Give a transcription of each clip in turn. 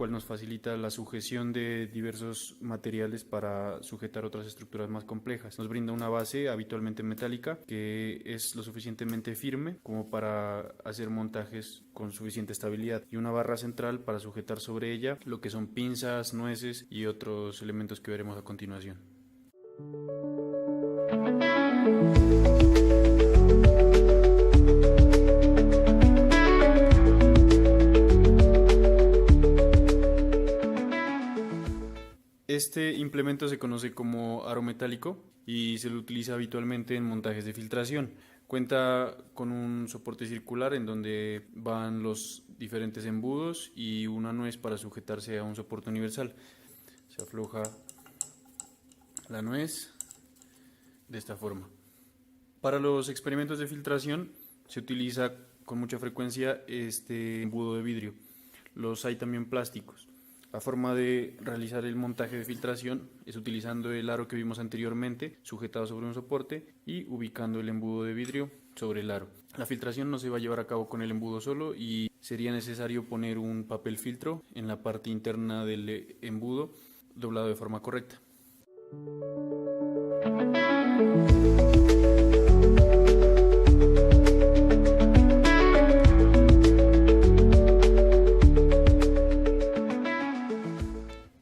cual nos facilita la sujeción de diversos materiales para sujetar otras estructuras más complejas. Nos brinda una base habitualmente metálica que es lo suficientemente firme como para hacer montajes con suficiente estabilidad, y una barra central para sujetar sobre ella lo que son pinzas, nueces y otros elementos que veremos a continuación. Este implemento se conoce como aro metálico y se lo utiliza habitualmente en montajes de filtración. Cuenta con un soporte circular en donde van los diferentes embudos y una nuez para sujetarse a un soporte universal. Se afloja la nuez de esta forma. Para los experimentos de filtración se utiliza con mucha frecuencia este embudo de vidrio. Los hay también plásticos. La forma de realizar el montaje de filtración es utilizando el aro que vimos anteriormente, sujetado sobre un soporte y ubicando el embudo de vidrio sobre el aro. La filtración no se va a llevar a cabo con el embudo solo y sería necesario poner un papel filtro en la parte interna del embudo doblado de forma correcta.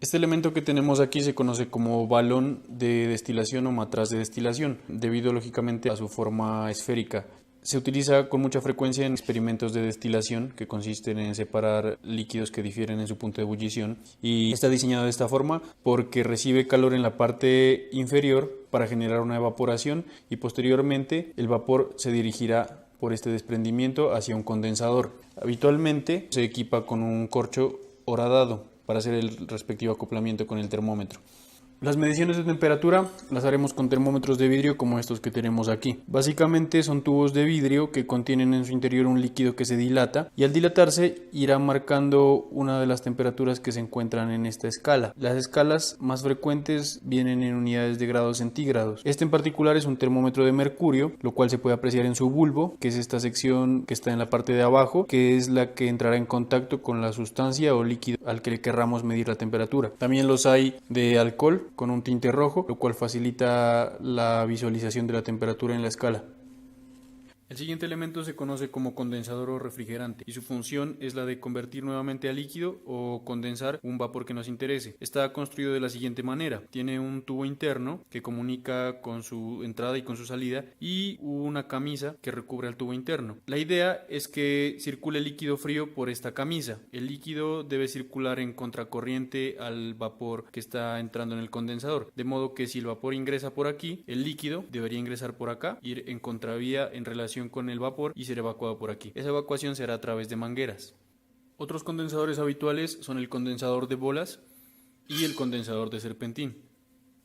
Este elemento que tenemos aquí se conoce como balón de destilación o matraz de destilación, debido lógicamente a su forma esférica. Se utiliza con mucha frecuencia en experimentos de destilación que consisten en separar líquidos que difieren en su punto de ebullición, y está diseñado de esta forma porque recibe calor en la parte inferior para generar una evaporación y posteriormente el vapor se dirigirá por este desprendimiento hacia un condensador. Habitualmente se equipa con un corcho horadado para hacer el respectivo acoplamiento con el termómetro. Las mediciones de temperatura las haremos con termómetros de vidrio como estos que tenemos aquí. Básicamente son tubos de vidrio que contienen en su interior un líquido que se dilata y al dilatarse irá marcando una de las temperaturas que se encuentran en esta escala. Las escalas más frecuentes vienen en unidades de grados centígrados. Este en particular es un termómetro de mercurio, lo cual se puede apreciar en su bulbo, que es esta sección que está en la parte de abajo, que es la que entrará en contacto con la sustancia o líquido al que le querramos medir la temperatura. También los hay de alcohol con un tinte rojo, lo cual facilita la visualización de la temperatura en la escala. El siguiente elemento se conoce como condensador o refrigerante y su función es la de convertir nuevamente a líquido o condensar un vapor que nos interese. Está construido de la siguiente manera: tiene un tubo interno que comunica con su entrada y con su salida y una camisa que recubre al tubo interno. La idea es que circule líquido frío por esta camisa. El líquido debe circular en contracorriente al vapor que está entrando en el condensador, de modo que si el vapor ingresa por aquí, el líquido debería ingresar por acá, ir en contravía en relación con el vapor y ser evacuado por aquí. Esa evacuación será a través de mangueras. Otros condensadores habituales son el condensador de bolas y el condensador de serpentín.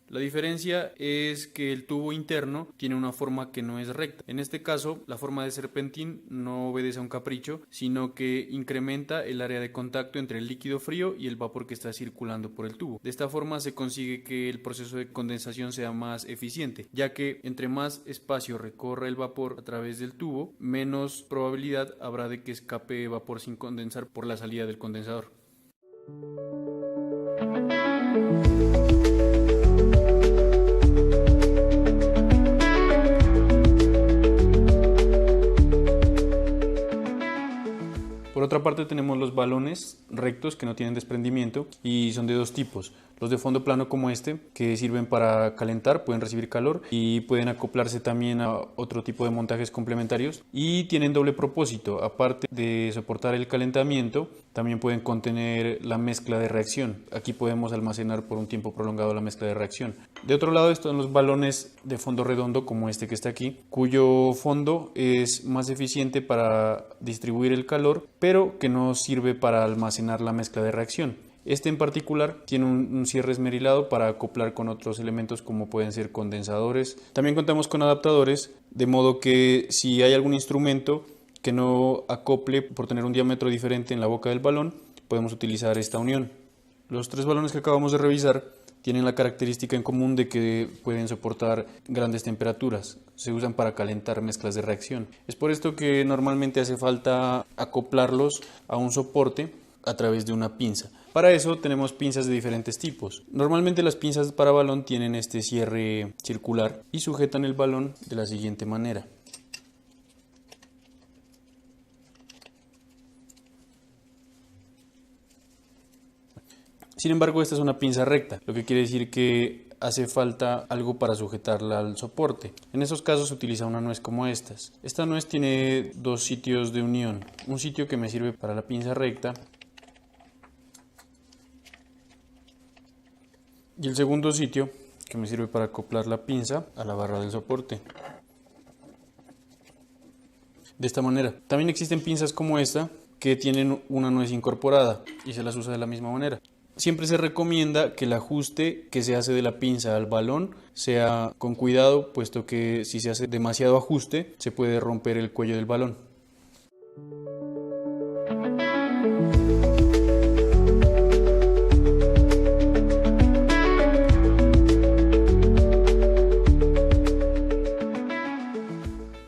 La diferencia es que el tubo interno tiene una forma que no es recta. En este caso, la forma de serpentín no obedece a un capricho, sino que incrementa el área de contacto entre el líquido frío y el vapor que está circulando por el tubo. De esta forma se consigue que el proceso de condensación sea más eficiente, ya que entre más espacio recorra el vapor a través del tubo, menos probabilidad habrá de que escape vapor sin condensar por la salida del condensador. Por otra parte tenemos los balones rectos que no tienen desprendimiento y son de dos tipos. Los de fondo plano como este, que sirven para calentar, pueden recibir calor y pueden acoplarse también a otro tipo de montajes complementarios y tienen doble propósito. Aparte de soportar el calentamiento, también pueden contener la mezcla de reacción. Aquí podemos almacenar por un tiempo prolongado la mezcla de reacción. De otro lado están los balones de fondo redondo como este que está aquí, cuyo fondo es más eficiente para distribuir el calor, pero que no sirve para almacenar la mezcla de reacción. Este en particular tiene un cierre esmerilado para acoplar con otros elementos como pueden ser condensadores. También contamos con adaptadores, de modo que si hay algún instrumento que no acople por tener un diámetro diferente en la boca del balón, podemos utilizar esta unión. Los tres balones que acabamos de revisar tienen la característica en común de que pueden soportar grandes temperaturas. Se usan para calentar mezclas de reacción. Es por esto que normalmente hace falta acoplarlos a un soporte a través de una pinza. Para eso tenemos pinzas de diferentes tipos. Normalmente las pinzas para balón tienen este cierre circular y sujetan el balón de la siguiente manera. Sin embargo, esta es una pinza recta, lo que quiere decir que hace falta algo para sujetarla al soporte. En esos casos se utiliza una nuez como estas. Esta nuez tiene dos sitios de unión. Un sitio que me sirve para la pinza recta y el segundo sitio que me sirve para acoplar la pinza a la barra del soporte. De esta manera. También existen pinzas como esta que tienen una nuez incorporada y se las usa de la misma manera. Siempre se recomienda que el ajuste que se hace de la pinza al balón sea con cuidado, puesto que si se hace demasiado ajuste se puede romper el cuello del balón.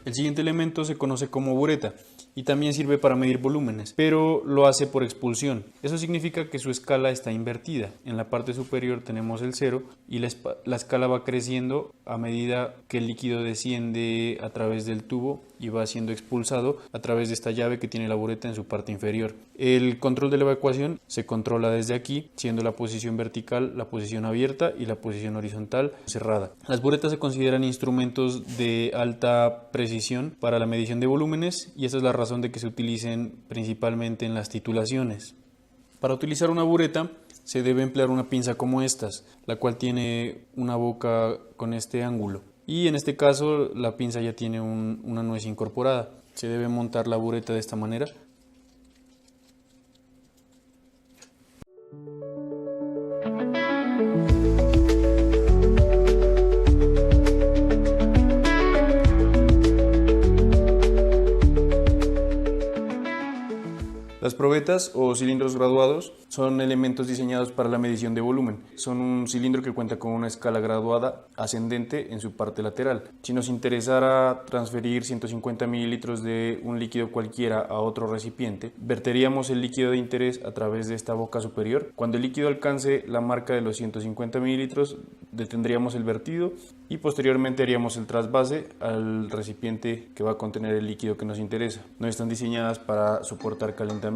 El siguiente elemento se conoce como bureta y también sirve para medir volúmenes, pero lo hace por expulsión. Eso significa que su escala está invertida. En la parte superior tenemos el 0 y la escala va creciendo a medida que el líquido desciende a través del tubo y va siendo expulsado a través de esta llave que tiene la bureta en su parte inferior. El control de la evacuación se controla desde aquí, siendo la posición vertical la posición abierta y la posición horizontal cerrada. Las buretas se consideran instrumentos de alta precisión para la medición de volúmenes y esa es la razón de que se utilicen principalmente en las titulaciones. Para utilizar una bureta se debe emplear una pinza como estas, la cual tiene una boca con este ángulo. Y en este caso la pinza ya tiene una nuez incorporada. Se debe montar la bureta de esta manera. Las probetas o cilindros graduados son elementos diseñados para la medición de volumen. Son un cilindro que cuenta con una escala graduada ascendente en su parte lateral. Si nos interesara transferir 150 mililitros de un líquido cualquiera a otro recipiente, verteríamos el líquido de interés a través de esta boca superior. Cuando el líquido alcance la marca de los 150 mililitros, detendríamos el vertido y posteriormente haríamos el trasvase al recipiente que va a contener el líquido que nos interesa. No están diseñadas para soportar calentamiento.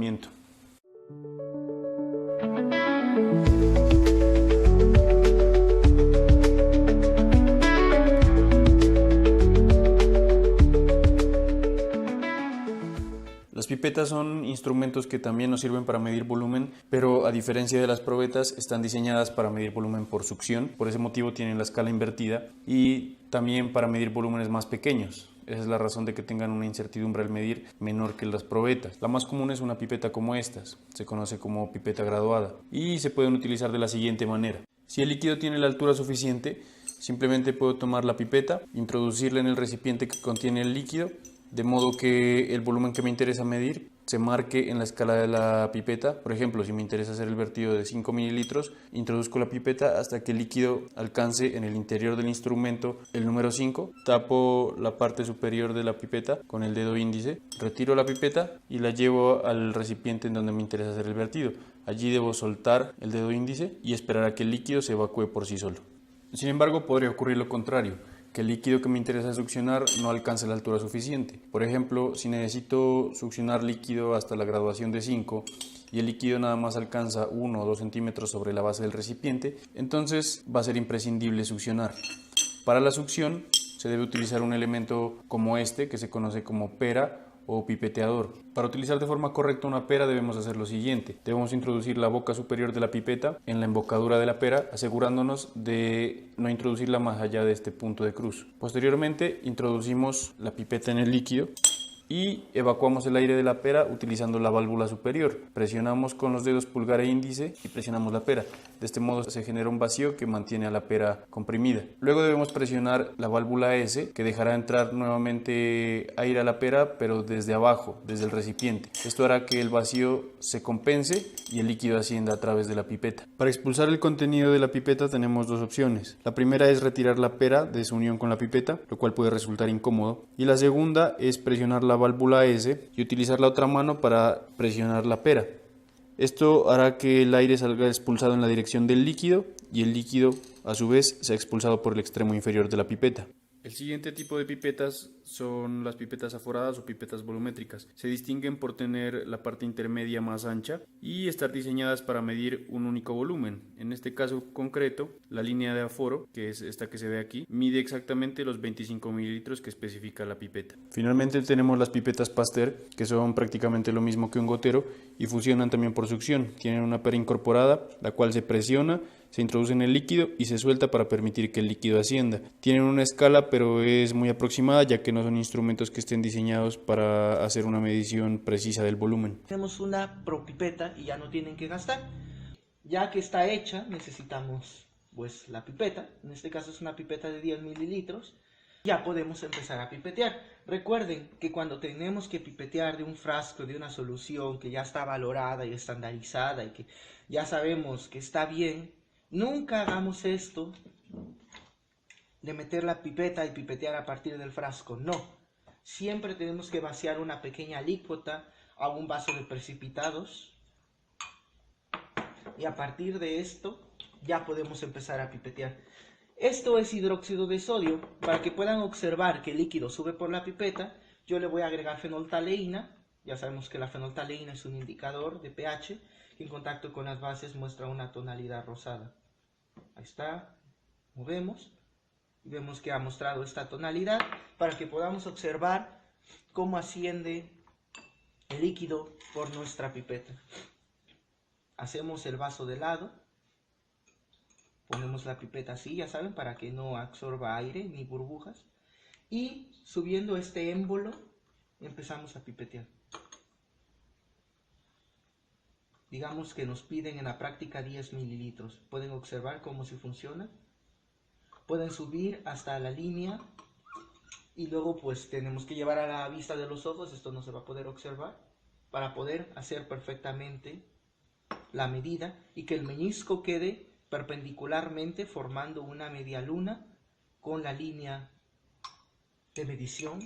Las pipetas son instrumentos que también nos sirven para medir volumen, pero a diferencia de las probetas están diseñadas para medir volumen por succión. Por ese motivo tienen la escala invertida y también para medir volúmenes más pequeños. Esa es la razón de que tengan una incertidumbre al medir menor que las probetas. La más común es una pipeta como estas, se conoce como pipeta graduada y se pueden utilizar de la siguiente manera. Si el líquido tiene la altura suficiente, simplemente puedo tomar la pipeta, introducirla en el recipiente que contiene el líquido, de modo que el volumen que me interesa medir se marque en la escala de la pipeta. Por ejemplo, si me interesa hacer el vertido de 5 mililitros, introduzco la pipeta hasta que el líquido alcance en el interior del instrumento el número 5, tapo la parte superior de la pipeta con el dedo índice, retiro la pipeta y la llevo al recipiente en donde me interesa hacer el vertido. Allí debo soltar el dedo índice y esperar a que el líquido se evacúe por sí solo. Sin embargo, podría ocurrir lo contrario, que el líquido que me interesa succionar no alcance la altura suficiente. Por ejemplo, si necesito succionar líquido hasta la graduación de 5 y el líquido nada más alcanza 1 o 2 centímetros sobre la base del recipiente, entonces va a ser imprescindible succionar. Para la succión se debe utilizar un elemento como este, que se conoce como pera o pipeteador. Para utilizar de forma correcta una pera debemos hacer lo siguiente: debemos introducir la boca superior de la pipeta en la embocadura de la pera, asegurándonos de no introducirla más allá de este punto de cruz. Posteriormente introducimos la pipeta en el líquido y evacuamos el aire de la pera utilizando la válvula superior. Presionamos con los dedos pulgar e índice y presionamos la pera. De este modo se genera un vacío que mantiene a la pera comprimida. Luego debemos presionar la válvula S, que dejará entrar nuevamente aire a la pera, pero desde abajo, desde el recipiente. Esto hará que el vacío se compense y el líquido ascienda a través de la pipeta. Para expulsar el contenido de la pipeta tenemos dos opciones. La primera es retirar la pera de su unión con la pipeta, lo cual puede resultar incómodo. Y la segunda es presionar la válvula S y utilizar la otra mano para presionar la pera. Esto hará que el aire salga expulsado en la dirección del líquido y el líquido, a su vez, sea expulsado por el extremo inferior de la pipeta. El siguiente tipo de pipetas son las pipetas aforadas o pipetas volumétricas. Se distinguen por tener la parte intermedia más ancha y estar diseñadas para medir un único volumen. En este caso concreto, la línea de aforo, que es esta que se ve aquí, mide exactamente los 25 mililitros que especifica la pipeta. Finalmente tenemos las pipetas Pasteur, que son prácticamente lo mismo que un gotero y funcionan también por succión. Tienen una pera incorporada, la cual se presiona, se introduce en el líquido y se suelta para permitir que el líquido ascienda. Tienen una escala, pero es muy aproximada, ya que no son instrumentos que estén diseñados para hacer una medición precisa del volumen. Tenemos una propipeta y ya no tienen que gastar. Ya que está hecha, necesitamos pues la pipeta. En este caso es una pipeta de 10 mililitros. Ya podemos empezar a pipetear. Recuerden que cuando tenemos que pipetear de un frasco, de una solución que ya está valorada y estandarizada y que ya sabemos que está bien, nunca hagamos esto de meter la pipeta y pipetear a partir del frasco. No. Siempre tenemos que vaciar una pequeña alícuota a un vaso de precipitados. Y a partir de esto ya podemos empezar a pipetear. Esto es hidróxido de sodio. Para que puedan observar que el líquido sube por la pipeta, yo le voy a agregar fenoltaleína. Ya sabemos que la fenoltaleína es un indicador de pH que en contacto con las bases muestra una tonalidad rosada. Ahí está, movemos y vemos que ha mostrado esta tonalidad para que podamos observar cómo asciende el líquido por nuestra pipeta. Hacemos el vaso de lado, ponemos la pipeta así, ya saben, para que no absorba aire ni burbujas, y subiendo este émbolo empezamos a pipetear. Digamos que nos piden en la práctica 10 mililitros. Pueden observar cómo se funciona. Pueden subir hasta la línea y luego pues tenemos que llevar a la vista de los ojos, esto no se va a poder observar, para poder hacer perfectamente la medida y que el meñisco quede perpendicularmente formando una media luna con la línea de medición,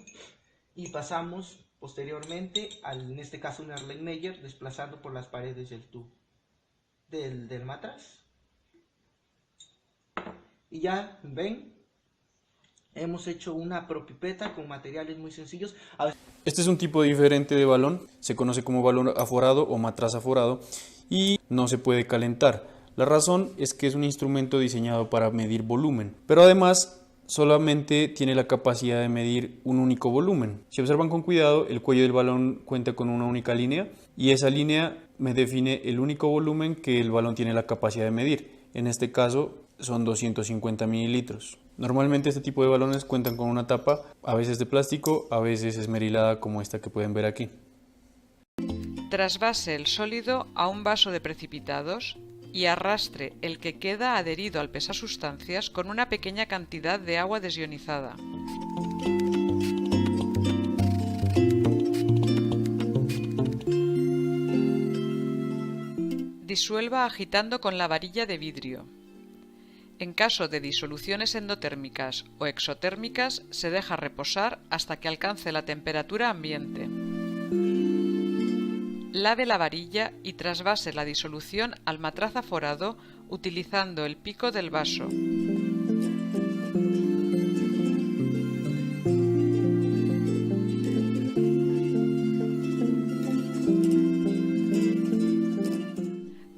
y pasamos posteriormente en este caso un Erlenmeyer, desplazando por las paredes del tubo del matraz. Y ya ven, hemos hecho una propipeta con materiales muy sencillos. Este es un tipo diferente de balón, se conoce como balón aforado o matraz aforado y no se puede calentar. La razón es que es un instrumento diseñado para medir volumen, pero además solamente tiene la capacidad de medir un único volumen. Si observan con cuidado, el cuello del balón cuenta con una única línea y esa línea me define el único volumen que el balón tiene la capacidad de medir. En este caso son 250 mililitros. Normalmente este tipo de balones cuentan con una tapa, a veces de plástico, a veces esmerilada como esta que pueden ver aquí. Trasvase el sólido a un vaso de precipitados y arrastre el que queda adherido al pesasustancias con una pequeña cantidad de agua desionizada. Disuelva agitando con la varilla de vidrio. En caso de disoluciones endotérmicas o exotérmicas, se deja reposar hasta que alcance la temperatura ambiente. Lave la varilla y trasvase la disolución al matraz aforado utilizando el pico del vaso.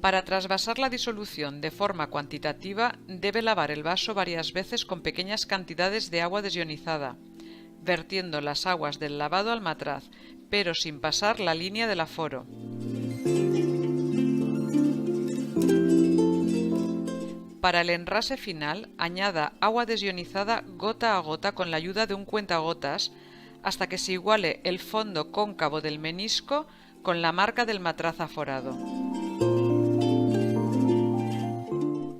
Para trasvasar la disolución de forma cuantitativa, debe lavar el vaso varias veces con pequeñas cantidades de agua desionizada, vertiendo las aguas del lavado al matraz, pero sin pasar la línea del aforo. Para el enrase final, añada agua desionizada gota a gota con la ayuda de un cuentagotas hasta que se iguale el fondo cóncavo del menisco con la marca del matraz aforado.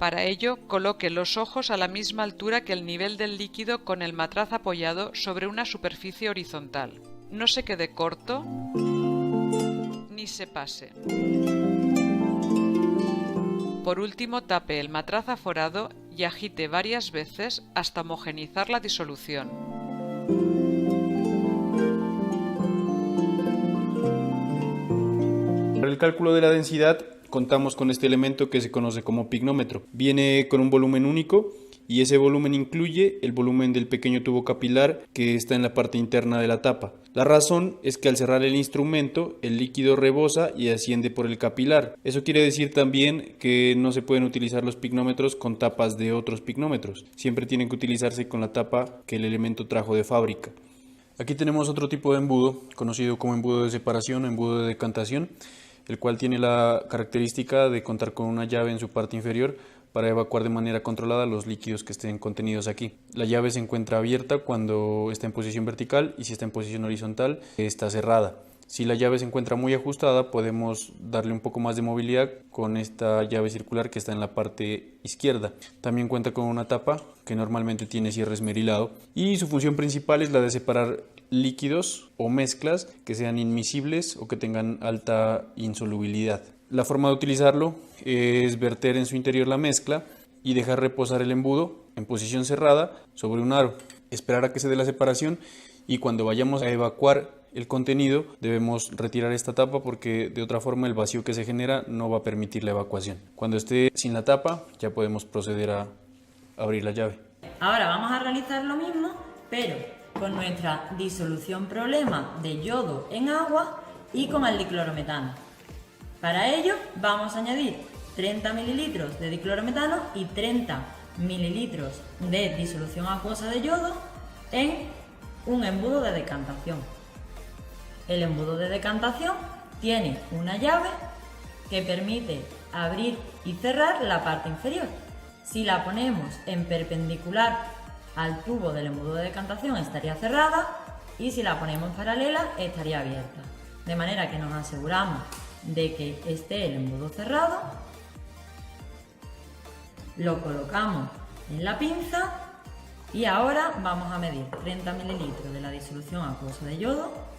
Para ello, coloque los ojos a la misma altura que el nivel del líquido con el matraz apoyado sobre una superficie horizontal. No se quede corto ni se pase. Por último, tape el matraz aforado y agite varias veces hasta homogeneizar la disolución. Para el cálculo de la densidad contamos con este elemento que se conoce como pignómetro. Viene con un volumen único y ese volumen incluye el volumen del pequeño tubo capilar que está en la parte interna de la tapa. La razón es que al cerrar el instrumento el líquido rebosa y asciende por el capilar. Eso quiere decir también que no se pueden utilizar los pignómetros con tapas de otros pignómetros. Siempre tienen que utilizarse con la tapa que el elemento trajo de fábrica. Aquí tenemos otro tipo de embudo, conocido como embudo de separación o embudo de decantación, el cual tiene la característica de contar con una llave en su parte inferior para evacuar de manera controlada los líquidos que estén contenidos aquí. La llave se encuentra abierta cuando está en posición vertical y si está en posición horizontal está cerrada. Si la llave se encuentra muy ajustada, podemos darle un poco más de movilidad con esta llave circular que está en la parte izquierda. También cuenta con una tapa que normalmente tiene cierre esmerilado y su función principal es la de separar líquidos o mezclas que sean inmiscibles o que tengan alta insolubilidad. La forma de utilizarlo es verter en su interior la mezcla y dejar reposar el embudo en posición cerrada sobre un aro. Esperar a que se dé la separación y cuando vayamos a evacuar el contenido debemos retirar esta tapa porque de otra forma el vacío que se genera no va a permitir la evacuación. Cuando esté sin la tapa ya podemos proceder a abrir la llave. Ahora vamos a realizar lo mismo, pero con nuestra disolución problema de yodo en agua y con el diclorometano. Para ello vamos a añadir 30 mililitros de diclorometano y 30 mililitros de disolución acuosa de yodo en un embudo de decantación. El embudo de decantación tiene una llave que permite abrir y cerrar la parte inferior. Si la ponemos en perpendicular al tubo del embudo de decantación estaría cerrada y si la ponemos paralela estaría abierta. De manera que nos aseguramos de que esté el embudo cerrado, lo colocamos en la pinza y ahora vamos a medir 30 mililitros de la disolución acuosa de yodo .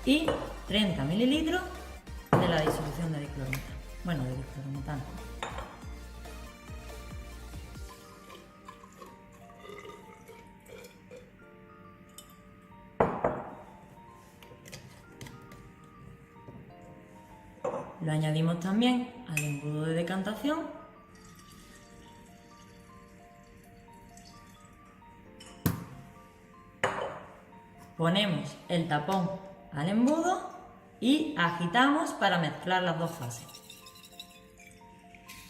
Y 30 mililitros de la disolución de diclorometano. Lo añadimos también al embudo de decantación . Ponemos el tapón al embudo y agitamos para mezclar las dos fases.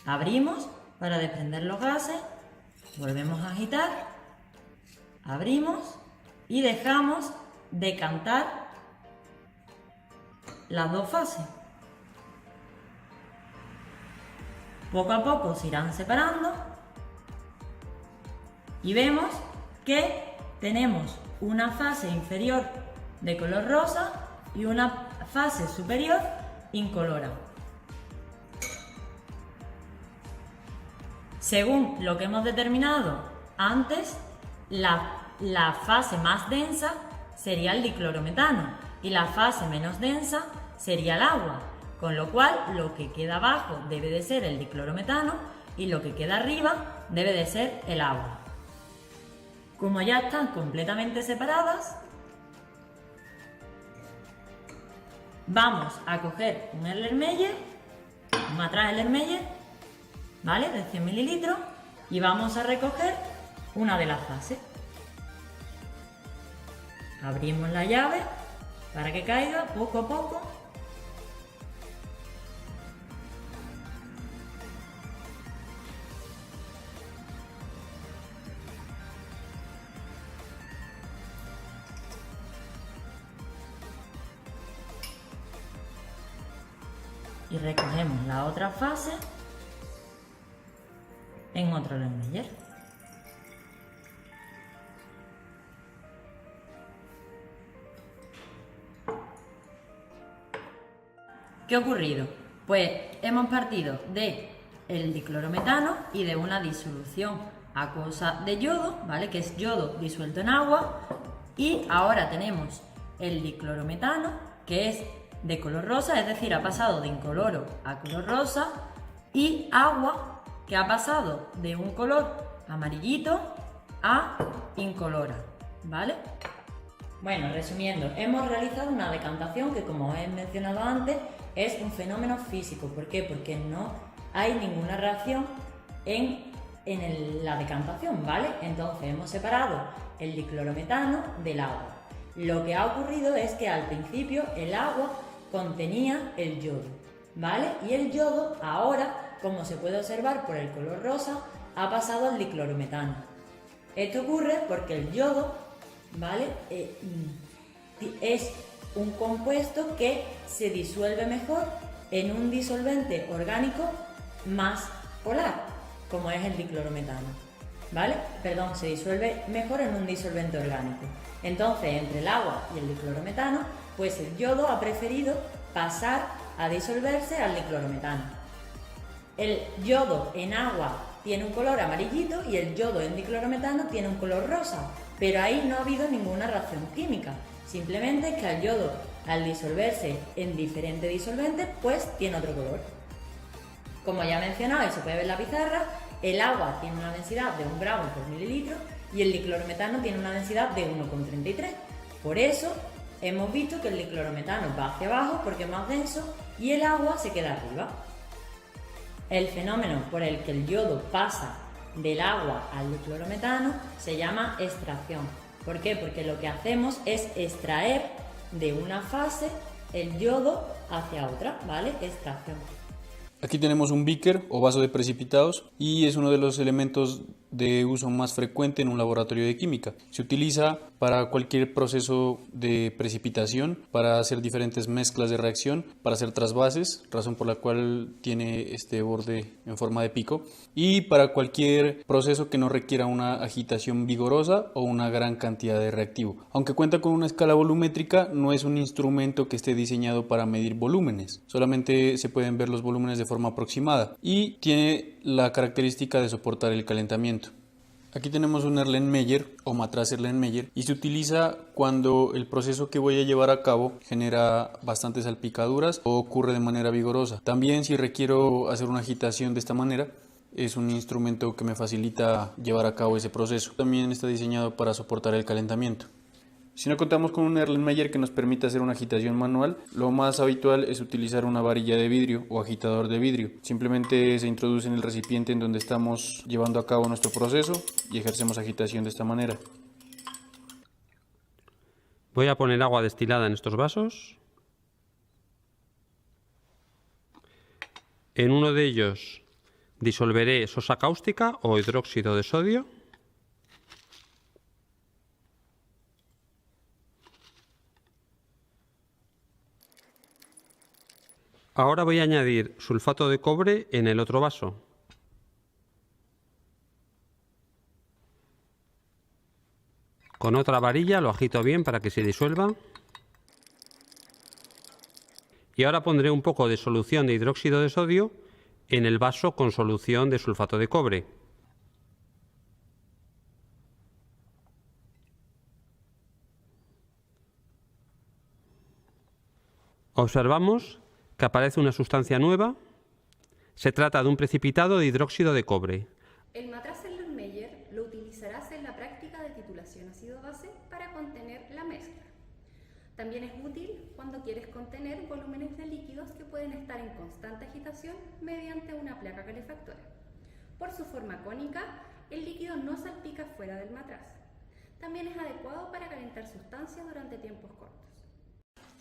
Abrimos para desprender los gases, volvemos a agitar, abrimos y dejamos decantar las dos fases. Poco a poco se irán separando y vemos que tenemos una fase inferior de color rosa y una fase superior incolora. Según lo que hemos determinado antes, la fase más densa sería el diclorometano y la fase menos densa sería el agua, con lo cual lo que queda abajo debe de ser el diclorometano y lo que queda arriba debe de ser el agua. Como ya están completamente separadas, vamos a coger un Erlenmeyer, un matraz Erlenmeyer, ¿vale? De 100 mililitros y vamos a recoger una de las fases. Abrimos la llave para que caiga poco a poco. Y recogemos la otra fase en otro Erlenmeyer. ¿Qué ha ocurrido? Pues hemos partido del diclorometano y de una disolución acuosa de yodo, ¿vale? Que es yodo disuelto en agua, Y ahora tenemos el diclorometano, que es de color rosa, es decir, ha pasado de incoloro a color rosa, y agua, que ha pasado de un color amarillito a incolora, ¿vale? Bueno, resumiendo, hemos realizado una decantación que, como he mencionado antes, es un fenómeno físico. ¿Por qué? Porque no hay ninguna reacción en la decantación, ¿vale? Entonces hemos separado el diclorometano del agua. Lo que ha ocurrido es que al principio el agua contenía el yodo, ¿vale? Y el yodo ahora, como se puede observar por el color rosa, ha pasado al diclorometano. Esto ocurre porque el yodo, ¿vale? Es un compuesto que se disuelve mejor en un disolvente orgánico más polar, como es el diclorometano, ¿vale? Perdón, se disuelve mejor en un disolvente orgánico. Entonces, entre el agua y el diclorometano, pues el yodo ha preferido pasar a disolverse al diclorometano. El yodo en agua tiene un color amarillito y el yodo en diclorometano tiene un color rosa, pero ahí no ha habido ninguna reacción química, simplemente es que el yodo, al disolverse en diferentes disolventes, pues tiene otro color. Como ya he mencionado y se puede ver en la pizarra, el agua tiene una densidad de 1 gramo por mililitro y el diclorometano tiene una densidad de 1,33. Por eso hemos visto que el diclorometano va hacia abajo porque es más denso y el agua se queda arriba. El fenómeno por el que el yodo pasa del agua al diclorometano se llama extracción. ¿Por qué? Porque lo que hacemos es extraer de una fase el yodo hacia otra, ¿vale? Extracción. Aquí tenemos un beaker o vaso de precipitados y es uno de los elementos de uso más frecuente en un laboratorio de química. Se utiliza para cualquier proceso de precipitación, para hacer diferentes mezclas de reacción, para hacer trasvases, razón por la cual tiene este borde en forma de pico, y para cualquier proceso que no requiera una agitación vigorosa o una gran cantidad de reactivo. Aunque cuenta con una escala volumétrica, no es un instrumento que esté diseñado para medir volúmenes, solamente se pueden ver los volúmenes de forma aproximada y tiene la característica de soportar el calentamiento. Aquí tenemos un Erlenmeyer o matraz Erlenmeyer y se utiliza cuando el proceso que voy a llevar a cabo genera bastantes salpicaduras o ocurre de manera vigorosa. También si requiero hacer una agitación de esta manera, es un instrumento que me facilita llevar a cabo ese proceso. También está diseñado para soportar el calentamiento. Si no contamos con un Erlenmeyer que nos permita hacer una agitación manual, lo más habitual es utilizar una varilla de vidrio o agitador de vidrio. Simplemente se introduce en el recipiente en donde estamos llevando a cabo nuestro proceso y ejercemos agitación de esta manera. Voy a poner agua destilada en estos vasos. En uno de ellos disolveré sosa cáustica o hidróxido de sodio. Ahora voy a añadir sulfato de cobre en el otro vaso. Con otra varilla lo agito bien para que se disuelva. Y ahora pondré un poco de solución de hidróxido de sodio en el vaso con solución de sulfato de cobre. Observamos que aparece una sustancia nueva. Se trata de un precipitado de hidróxido de cobre. El matraz Erlenmeyer lo utilizarás en la práctica de titulación ácido-base para contener la mezcla. También es útil cuando quieres contener volúmenes de líquidos que pueden estar en constante agitación mediante una placa calefactora. Por su forma cónica, el líquido no salpica fuera del matraz. También es adecuado para calentar sustancias durante tiempos cortos.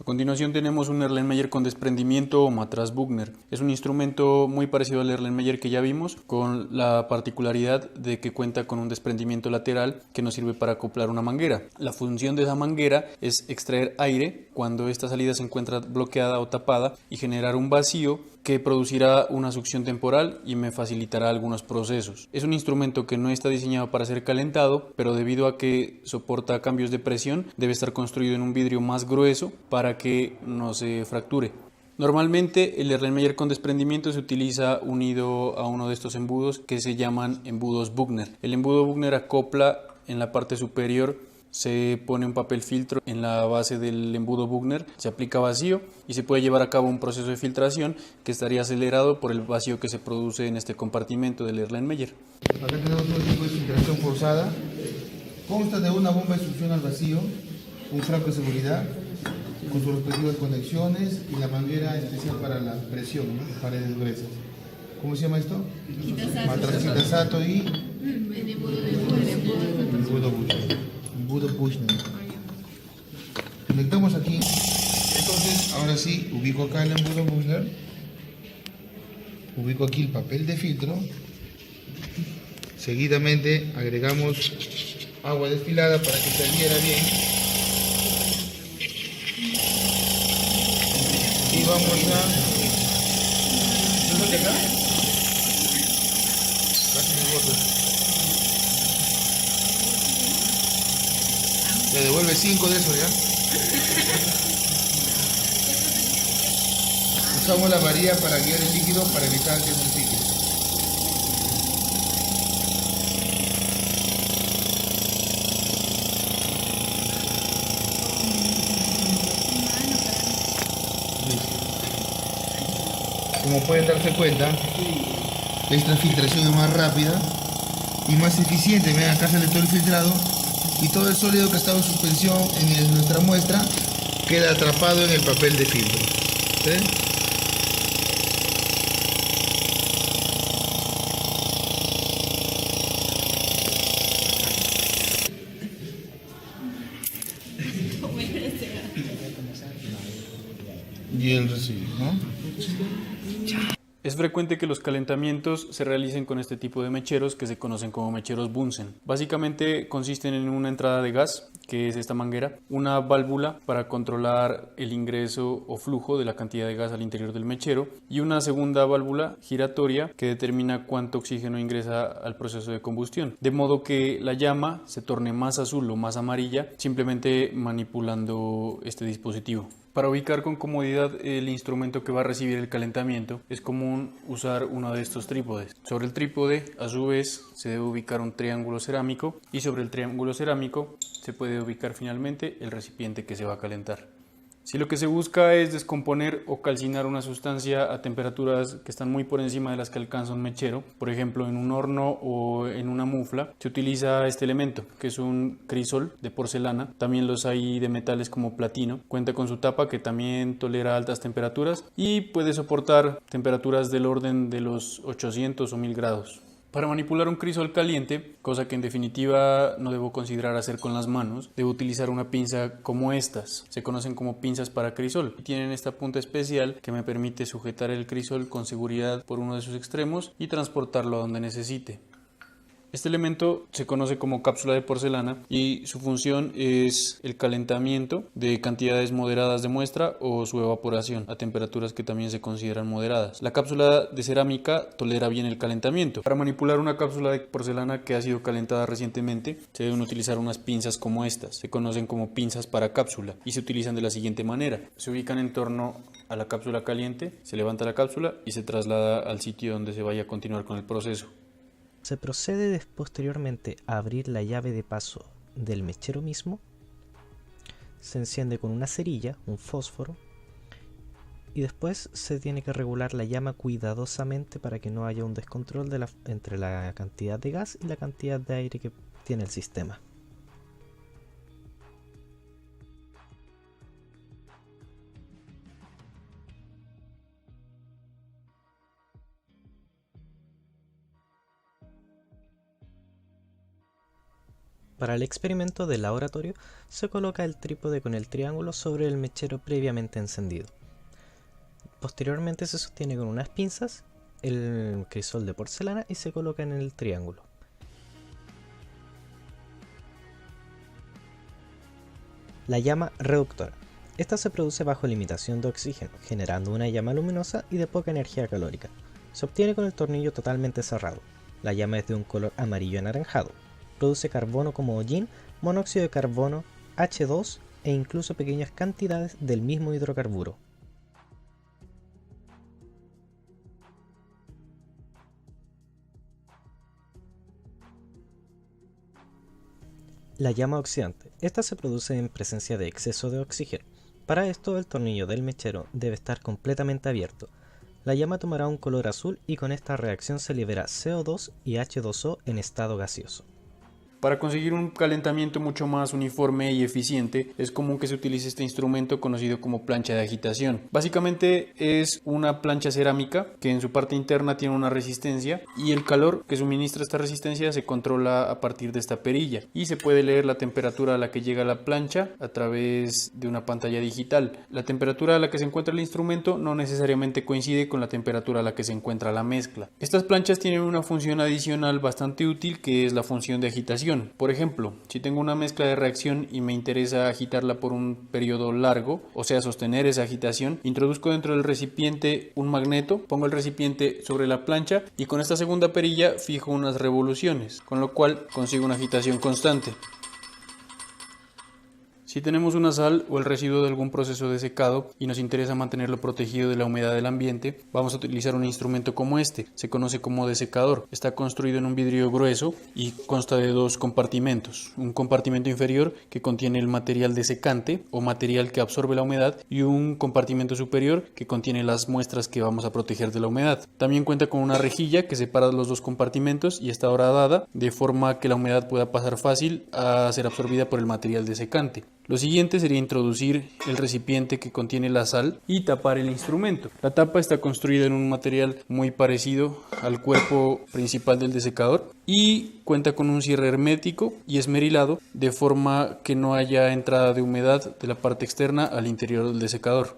A continuación tenemos un Erlenmeyer con desprendimiento o matraz Büchner. Es un instrumento muy parecido al Erlenmeyer que ya vimos, con la particularidad de que cuenta con un desprendimiento lateral que nos sirve para acoplar una manguera. La función de esa manguera es extraer aire cuando esta salida se encuentra bloqueada o tapada y generar un vacío que producirá una succión temporal y me facilitará algunos procesos. Es un instrumento que no está diseñado para ser calentado, pero debido a que soporta cambios de presión, debe estar construido en un vidrio más grueso para que no se fracture. Normalmente el Erlenmeyer con desprendimiento se utiliza unido a uno de estos embudos que se llaman embudos Büchner. El embudo Büchner acopla en la parte superior Se pone un papel filtro en la base del embudo Büchner, se aplica vacío y se puede llevar a cabo un proceso de filtración que estaría acelerado por el vacío que se produce en este compartimento del Erlenmeyer. Acá tenemos un tipo de filtración forzada. Consta de una bomba de succión al vacío, un frasco de seguridad con sus respectivas conexiones y la manguera especial para la presión, ¿no? Paredes gruesas. ¿Cómo se llama esto? Matracitasato y embudo Büchner. Conectamos aquí. Entonces, ahora sí, ubico acá el embudo Büchner. Ubico aquí el papel de filtro. Seguidamente agregamos agua destilada para que se adhiera bien. Y vamos a... ¿Dónde acá? Casi me boto. Le devuelve 5 de eso ya. Usamos la varilla para guiar el líquido para evitar que se pique. Como pueden darse cuenta, esta filtración es más rápida y más eficiente. Vean, acá sale todo el filtrado y todo el sólido que estaba en suspensión en nuestra muestra queda atrapado en el papel de filtro. ¿Sí? Y el recibo, ¿no? Es frecuente que los calentamientos se realicen con este tipo de mecheros que se conocen como mecheros Bunsen. Básicamente consisten en una entrada de gas, que es esta manguera, una válvula para controlar el ingreso o flujo de la cantidad de gas al interior del mechero y una segunda válvula giratoria que determina cuánto oxígeno ingresa al proceso de combustión, de modo que la llama se torne más azul o más amarilla simplemente manipulando este dispositivo. Para ubicar con comodidad el instrumento que va a recibir el calentamiento es común usar uno de estos trípodes. Sobre el trípode, a su vez, se debe ubicar un triángulo cerámico y sobre el triángulo cerámico se puede ubicar finalmente el recipiente que se va a calentar. Si lo que se busca es descomponer o calcinar una sustancia a temperaturas que están muy por encima de las que alcanza un mechero, por ejemplo en un horno o en una mufla, se utiliza este elemento, que es un crisol de porcelana. También los hay de metales como platino. Cuenta con su tapa que también tolera altas temperaturas y puede soportar temperaturas del orden de los 800 o 1000 grados. Para manipular un crisol caliente, cosa que en definitiva no debo considerar hacer con las manos, debo utilizar una pinza como estas. Se conocen como pinzas para crisol y tienen esta punta especial que me permite sujetar el crisol con seguridad por uno de sus extremos y transportarlo a donde necesite. Este elemento se conoce como cápsula de porcelana y su función es el calentamiento de cantidades moderadas de muestra o su evaporación a temperaturas que también se consideran moderadas. La cápsula de cerámica tolera bien el calentamiento. Para manipular una cápsula de porcelana que ha sido calentada recientemente se deben utilizar unas pinzas como estas. Se conocen como pinzas para cápsula y se utilizan de la siguiente manera. Se ubican en torno a la cápsula caliente, se levanta la cápsula y se traslada al sitio donde se vaya a continuar con el proceso. Se procede posteriormente a abrir la llave de paso del mechero mismo, se enciende con una cerilla, un fósforo, y después se tiene que regular la llama cuidadosamente para que no haya un descontrol entre la cantidad de gas y la cantidad de aire que tiene el sistema. Para el experimento del laboratorio se coloca el trípode con el triángulo sobre el mechero previamente encendido. Posteriormente se sostiene con unas pinzas el crisol de porcelana y se coloca en el triángulo. La llama reductora. Esta se produce bajo limitación de oxígeno, generando una llama luminosa y de poca energía calórica. Se obtiene con el tornillo totalmente cerrado. La llama es de un color amarillo anaranjado. Produce carbono como hollín, monóxido de carbono, H2 e incluso pequeñas cantidades del mismo hidrocarburo. La llama oxidante. Esta se produce en presencia de exceso de oxígeno. Para esto, el tornillo del mechero debe estar completamente abierto. La llama tomará un color azul y con esta reacción se libera CO2 y H2O en estado gaseoso. Para conseguir un calentamiento mucho más uniforme y eficiente, es común que se utilice este instrumento conocido como plancha de agitación. Básicamente es una plancha cerámica que en su parte interna tiene una resistencia y el calor que suministra esta resistencia se controla a partir de esta perilla y se puede leer la temperatura a la que llega la plancha a través de una pantalla digital. La temperatura a la que se encuentra el instrumento no necesariamente coincide con la temperatura a la que se encuentra la mezcla. Estas planchas tienen una función adicional bastante útil, que es la función de agitación. Por ejemplo, si tengo una mezcla de reacción y me interesa agitarla por un periodo largo, o sea, sostener esa agitación, introduzco dentro del recipiente un magneto, pongo el recipiente sobre la plancha y con esta segunda perilla fijo unas revoluciones, con lo cual consigo una agitación constante. Si tenemos una sal o el residuo de algún proceso de secado y nos interesa mantenerlo protegido de la humedad del ambiente, vamos a utilizar un instrumento como este. Se conoce como desecador. Está construido en un vidrio grueso y consta de dos compartimentos. Un compartimento inferior que contiene el material desecante o material que absorbe la humedad y un compartimento superior que contiene las muestras que vamos a proteger de la humedad. También cuenta con una rejilla que separa los dos compartimentos y está horadada de forma que la humedad pueda pasar fácil a ser absorbida por el material desecante. Lo siguiente sería introducir el recipiente que contiene la sal y tapar el instrumento. La tapa está construida en un material muy parecido al cuerpo principal del desecador y cuenta con un cierre hermético y esmerilado de forma que no haya entrada de humedad de la parte externa al interior del desecador.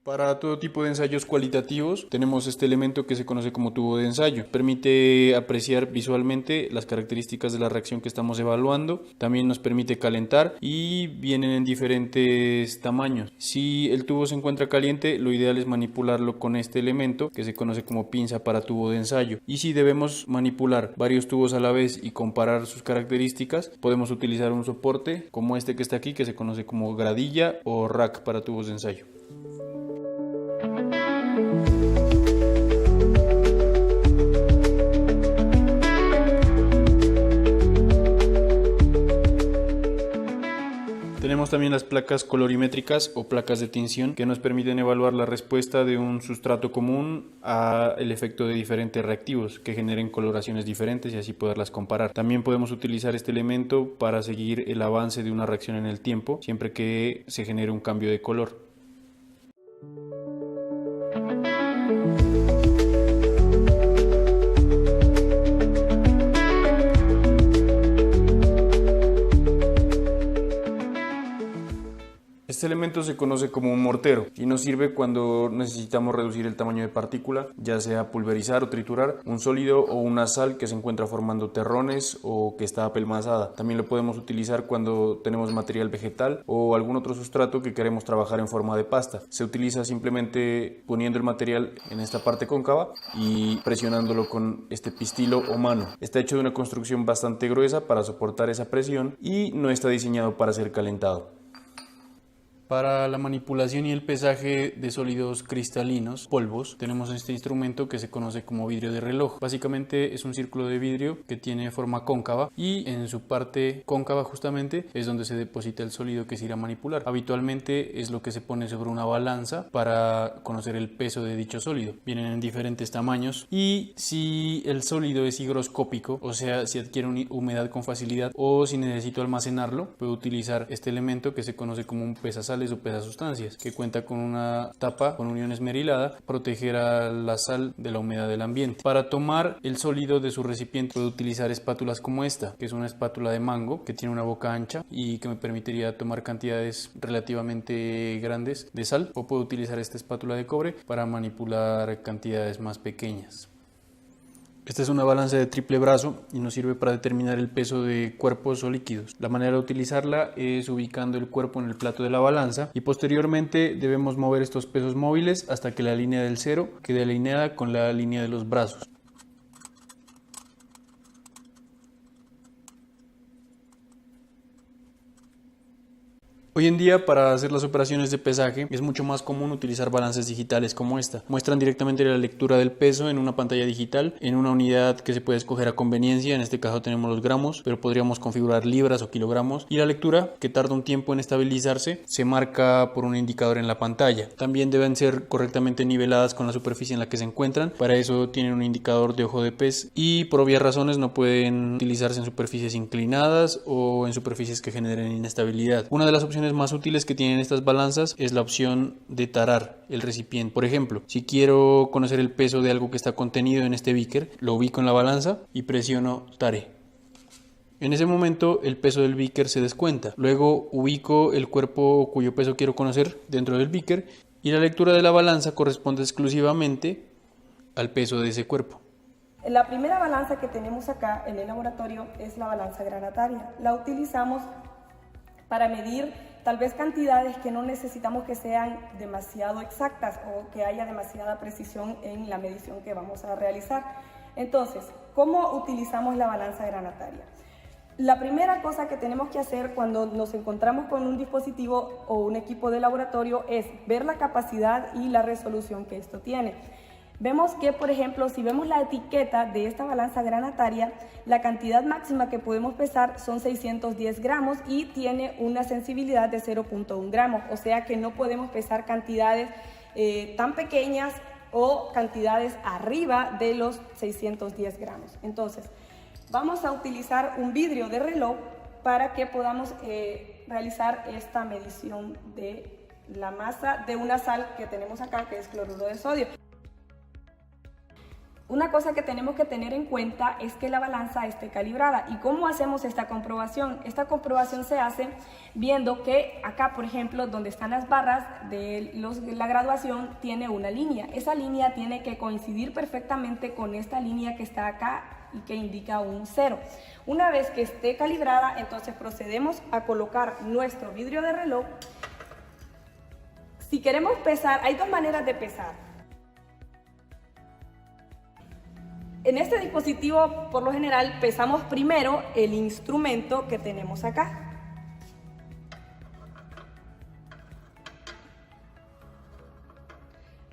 Para todo tipo de ensayos cualitativos tenemos este elemento que se conoce como tubo de ensayo. Permite apreciar visualmente las características de la reacción que estamos evaluando. También nos permite calentar y vienen en diferentes tamaños. Si el tubo se encuentra caliente, lo ideal es manipularlo con este elemento que se conoce como pinza para tubo de ensayo. Y si debemos manipular varios tubos a la vez y comparar sus características, podemos utilizar un soporte como este que está aquí, que se conoce como gradilla o rack para tubos de ensayo. Tenemos también las placas colorimétricas o placas de tinción que nos permiten evaluar la respuesta de un sustrato común al efecto de diferentes reactivos que generen coloraciones diferentes y así poderlas comparar. También podemos utilizar este elemento para seguir el avance de una reacción en el tiempo siempre que se genere un cambio de color. Este elemento se conoce como un mortero y nos sirve cuando necesitamos reducir el tamaño de partícula, ya sea pulverizar o triturar un sólido o una sal que se encuentra formando terrones o que está apelmazada. También lo podemos utilizar cuando tenemos material vegetal o algún otro sustrato que queremos trabajar en forma de pasta. Se utiliza simplemente poniendo el material en esta parte cóncava y presionándolo con este pistilo o mano. Está hecho de una construcción bastante gruesa para soportar esa presión y no está diseñado para ser calentado. Para la manipulación y el pesaje de sólidos cristalinos, polvos, tenemos este instrumento que se conoce como vidrio de reloj. Básicamente es un círculo de vidrio que tiene forma cóncava y en su parte cóncava justamente es donde se deposita el sólido que se irá a manipular. Habitualmente es lo que se pone sobre una balanza para conocer el peso de dicho sólido. Vienen en diferentes tamaños y si el sólido es higroscópico, o sea, si adquiere humedad con facilidad o si necesito almacenarlo, puedo utilizar este elemento que se conoce como un pesasal o pesasustancias, que cuenta con una tapa con unión esmerilada, protegerá la sal de la humedad del ambiente. Para tomar el sólido de su recipiente puedo utilizar espátulas como esta, que es una espátula de mango que tiene una boca ancha y que me permitiría tomar cantidades relativamente grandes de sal, o puedo utilizar esta espátula de cobre para manipular cantidades más pequeñas. Esta es una balanza de triple brazo y nos sirve para determinar el peso de cuerpos o líquidos. La manera de utilizarla es ubicando el cuerpo en el plato de la balanza y posteriormente debemos mover estos pesos móviles hasta que la línea del cero quede alineada con la línea de los brazos. Hoy en día, para hacer las operaciones de pesaje es mucho más común utilizar balanzas digitales como esta. Muestran directamente la lectura del peso en una pantalla digital, en una unidad que se puede escoger a conveniencia. En este caso tenemos los gramos, pero podríamos configurar libras o kilogramos. Y la lectura, que tarda un tiempo en estabilizarse, se marca por un indicador en la pantalla. También deben ser correctamente niveladas con la superficie en la que se encuentran. Para eso tienen un indicador de ojo de pez y por obvias razones no pueden utilizarse en superficies inclinadas o en superficies que generen inestabilidad. Una de las opciones más útiles que tienen estas balanzas es la opción de tarar el recipiente. Por ejemplo, si quiero conocer el peso de algo que está contenido en este beaker, lo ubico en la balanza y presiono tare. En ese momento el peso del beaker se descuenta. Luego ubico el cuerpo cuyo peso quiero conocer dentro del beaker y la lectura de la balanza corresponde exclusivamente al peso de ese cuerpo. La primera balanza que tenemos acá en el laboratorio es la balanza granataria. La utilizamos para medir tal vez cantidades que no necesitamos que sean demasiado exactas o que haya demasiada precisión en la medición que vamos a realizar. Entonces, ¿cómo utilizamos la balanza granataria? La primera cosa que tenemos que hacer cuando nos encontramos con un dispositivo o un equipo de laboratorio es ver la capacidad y la resolución que esto tiene. Vemos que, por ejemplo, si vemos la etiqueta de esta balanza granataria, la cantidad máxima que podemos pesar son 610 gramos y tiene una sensibilidad de 0.1 gramos, o sea que no podemos pesar cantidades tan pequeñas o cantidades arriba de los 610 gramos. Entonces, vamos a utilizar un vidrio de reloj para que podamos realizar esta medición de la masa de una sal que tenemos acá, que es cloruro de sodio. Una cosa que tenemos que tener en cuenta es que la balanza esté calibrada. ¿Y cómo hacemos esta comprobación? Esta comprobación se hace viendo que acá, por ejemplo, donde están las barras de la graduación, tiene una línea. Esa línea tiene que coincidir perfectamente con esta línea que está acá y que indica un 0. Una vez que esté calibrada, entonces procedemos a colocar nuestro vidrio de reloj. Si queremos pesar, hay dos maneras de pesar. En este dispositivo, por lo general, pesamos primero el instrumento que tenemos acá.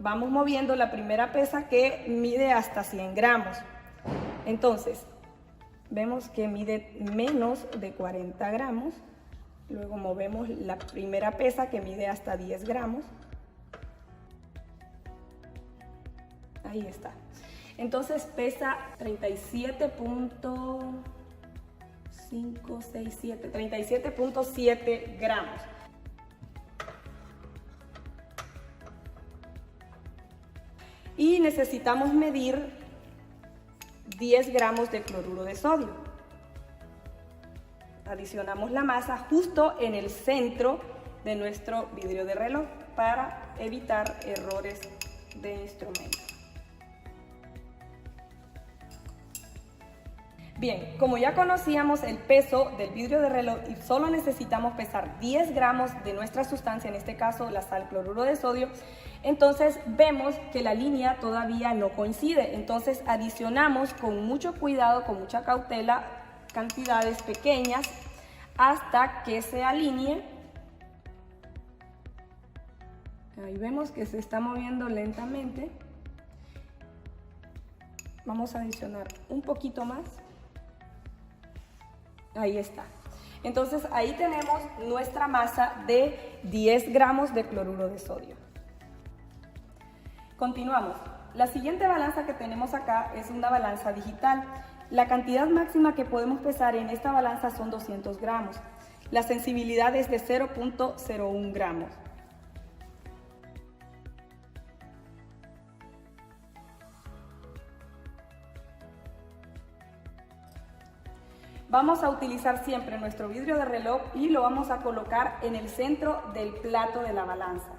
Vamos moviendo la primera pesa que mide hasta 100 gramos. Entonces, vemos que mide menos de 40 gramos. Luego movemos la primera pesa que mide hasta 10 gramos. Ahí está. Entonces pesa 37.7 gramos. Y necesitamos medir 10 gramos de cloruro de sodio. Adicionamos la masa justo en el centro de nuestro vidrio de reloj para evitar errores de instrumento. Bien, como ya conocíamos el peso del vidrio de reloj y solo necesitamos pesar 10 gramos de nuestra sustancia, en este caso la sal cloruro de sodio, entonces vemos que la línea todavía no coincide. Entonces adicionamos con mucho cuidado, con mucha cautela, cantidades pequeñas hasta que se alinee. Ahí vemos que se está moviendo lentamente. Vamos a adicionar un poquito más. Ahí está. Entonces ahí tenemos nuestra masa de 10 gramos de cloruro de sodio. Continuamos. La siguiente balanza que tenemos acá es una balanza digital. La cantidad máxima que podemos pesar en esta balanza son 200 gramos. La sensibilidad es de 0.01 gramos. Vamos a utilizar siempre nuestro vidrio de reloj y lo vamos a colocar en el centro del plato de la balanza.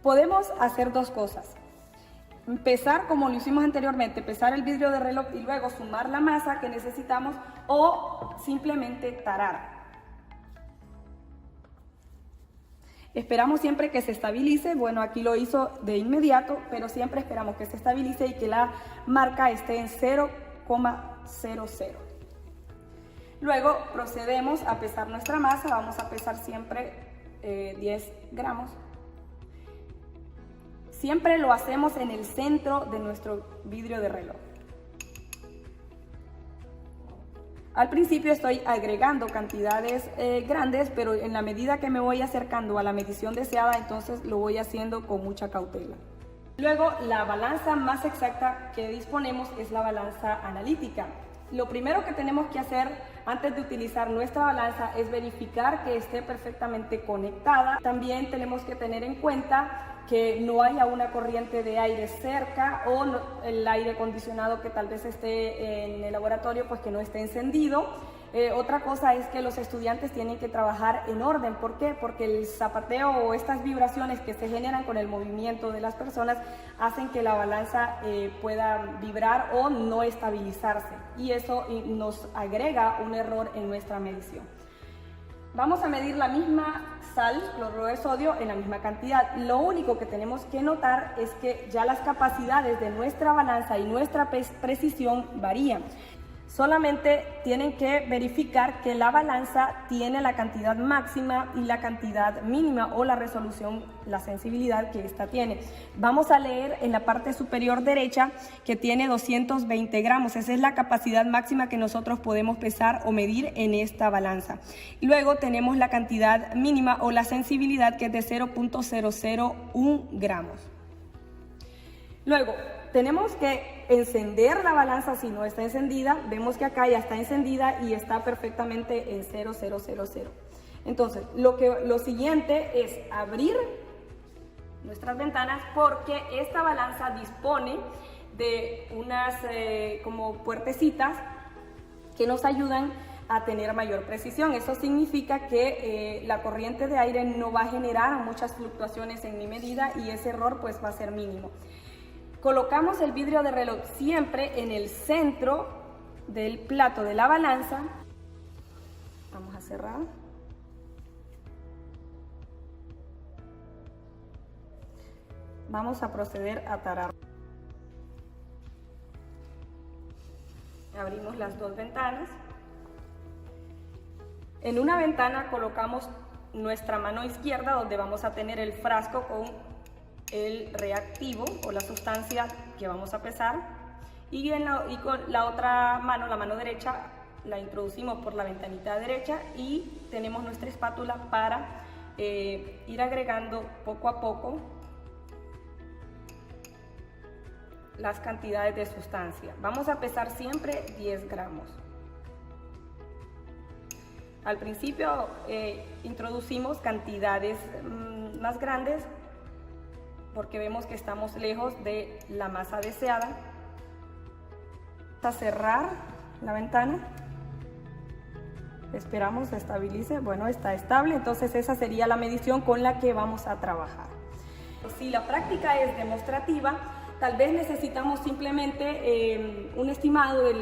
Podemos hacer dos cosas. Pesar como lo hicimos anteriormente, pesar el vidrio de reloj y luego sumar la masa que necesitamos, o simplemente tarar. Esperamos siempre que se estabilice. Bueno, aquí lo hizo de inmediato, pero siempre esperamos que se estabilice y que la marca esté en 0 0,00. Luego procedemos a pesar nuestra masa, vamos a pesar siempre 10 gramos. Siempre lo hacemos en el centro de nuestro vidrio de reloj. Al principio estoy agregando cantidades grandes, pero en la medida que me voy acercando a la medición deseada, entonces lo voy haciendo con mucha cautela. Luego, la balanza más exacta que disponemos es la balanza analítica. Lo primero que tenemos que hacer antes de utilizar nuestra balanza es verificar que esté perfectamente conectada. También tenemos que tener en cuenta que no haya una corriente de aire cerca o el aire acondicionado que tal vez esté en el laboratorio, pues que no esté encendido. Otra cosa es que los estudiantes tienen que trabajar en orden. ¿Por qué? Porque el zapateo o estas vibraciones que se generan con el movimiento de las personas hacen que la balanza pueda vibrar o no estabilizarse, y eso nos agrega un error en nuestra medición. Vamos a medir la misma sal, cloruro de sodio, en la misma cantidad. Lo único que tenemos que notar es que ya las capacidades de nuestra balanza y nuestra precisión varían. Solamente tienen que verificar que la balanza tiene la cantidad máxima y la cantidad mínima, o la resolución, la sensibilidad que esta tiene. Vamos a leer en la parte superior derecha que tiene 220 gramos. Esa es la capacidad máxima que nosotros podemos pesar o medir en esta balanza. Luego tenemos la cantidad mínima o la sensibilidad, que es de 0.001 gramos. Luego tenemos que encender la balanza si no está encendida. Vemos que acá ya está encendida y está perfectamente en 0,000. Entonces, lo siguiente es abrir nuestras ventanas, porque esta balanza dispone de unas como puertecitas que nos ayudan a tener mayor precisión. Eso significa que la corriente de aire no va a generar muchas fluctuaciones en mi medida, y ese error pues va a ser mínimo. Colocamos el vidrio de reloj siempre en el centro del plato de la balanza. Vamos a cerrar. Vamos a proceder a tarar. Abrimos las dos ventanas. En una ventana colocamos nuestra mano izquierda, donde vamos a tener el frasco con el reactivo o la sustancia que vamos a pesar, y con la otra mano, la mano derecha, la introducimos por la ventanita derecha y tenemos nuestra espátula para ir agregando poco a poco las cantidades de sustancia. Vamos a pesar siempre 10 gramos. Al principio introducimos cantidades más grandes porque vemos que estamos lejos de la masa deseada. Vamos a cerrar la ventana. Esperamos se estabilice. Bueno, está estable, entonces esa sería la medición con la que vamos a trabajar. Si la práctica es demostrativa, tal vez necesitamos simplemente un estimado de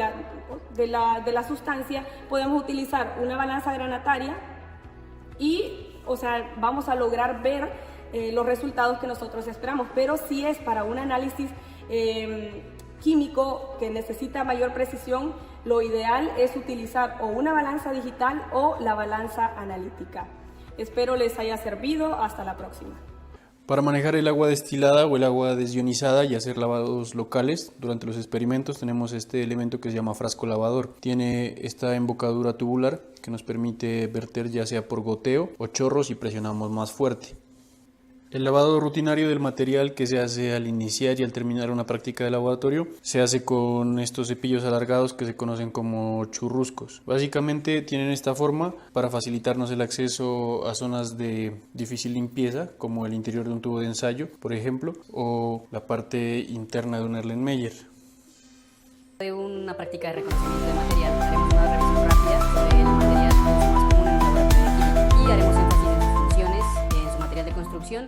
la sustancia. Podemos utilizar una balanza granataria y, vamos a lograr ver los resultados que nosotros esperamos. Pero si es para un análisis químico que necesita mayor precisión, lo ideal es utilizar o una balanza digital o la balanza analítica. Espero les haya servido. Hasta la próxima. Para manejar el agua destilada o el agua desionizada y hacer lavados locales durante los experimentos, tenemos este elemento que se llama frasco lavador. Tiene esta embocadura tubular que nos permite verter ya sea por goteo o chorros, y presionamos más fuerte. El lavado rutinario del material, que se hace al iniciar y al terminar una práctica de laboratorio, se hace con estos cepillos alargados que se conocen como churruscos. Básicamente tienen esta forma para facilitarnos el acceso a zonas de difícil limpieza, como el interior de un tubo de ensayo, por ejemplo, o la parte interna de un Erlenmeyer. De una práctica de reconocimiento de material, haremos una revisión rápida sobre el material más común en el laboratorio de química y haremos énfasis en sus funciones, en su material de construcción.